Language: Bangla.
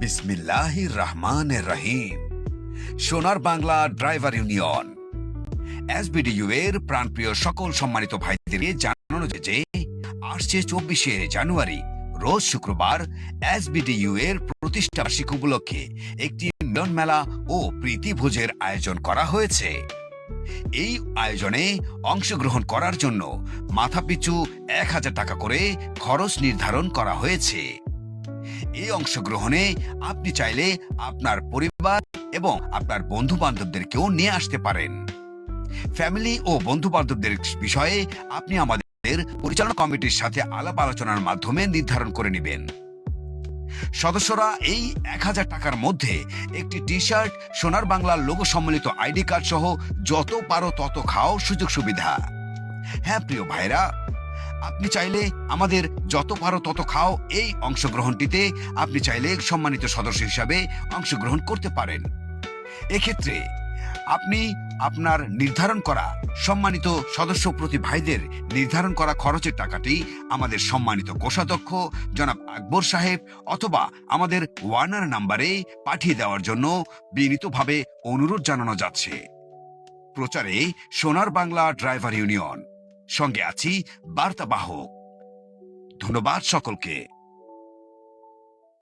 বিসমিল্লাহির রহমানির রহিম। সোনার বাংলা ড্রাইভার ইউনিয়ন এসবিডিইউ এর প্রাণপ্রিয় সকল সম্মানিত ভাইদেরকে জানানো যে আসছে 24শে জানুয়ারি রোজ শুক্রবার এসবিডিইউ এর প্রতিষ্ঠা বার্ষিকী উপলক্ষে একটি মিলন মেলা ও প্রীতি ভোজের আয়োজন করা হয়েছে। এই আয়োজনে অংশগ্রহণ করার জন্য মাথাপিছু 1000 টাকা করে খরচ নির্ধারণ করা হয়েছে। এই অংশগ্রহণে আপনি চাইলে আপনার পরিবার এবং আপনার বন্ধু বান্ধবদেরকেও নিয়ে আসতে পারেন। ফ্যামিলি ও বন্ধু বান্ধবদের বিষয়ে আপনি আমাদের পরিচালনা কমিটির সাথে আলাপ আলোচনার মাধ্যমে নির্ধারণ করে নেবেন। সদস্যরা এই 1000 টাকার মধ্যে একটি টি শার্ট, সোনার বাংলার লোগো সম্মিলিত আইডি কার্ড সহ যত পারো তত খাও সুযোগ সুবিধা। হ্যাঁ প্রিয় ভাইরা, আপনি চাইলে আমাদের যত পারো তত খাও এই অংশগ্রহণটিতে আপনি চাইলে সম্মানিত সদস্য হিসাবে অংশগ্রহণ করতে পারেন। এক্ষেত্রে আপনি আপনার নির্ধারণ করা সম্মানিত সদস্য প্রতি ভাইদের নির্ধারণ করা খরচের টাকাটি আমাদের সম্মানিত কোষাধ্যক্ষ জনাব আকবর সাহেব অথবা আমাদের ওয়ার্নার নাম্বারে পাঠিয়ে দেওয়ার জন্য বিনীতভাবে অনুরোধ জানানো যাচ্ছে। প্রচারে সোনার বাংলা ড্রাইভার ইউনিয়ন, সঙ্গে আছি বার্তাবাহক। ধন্যবাদ সকলকে।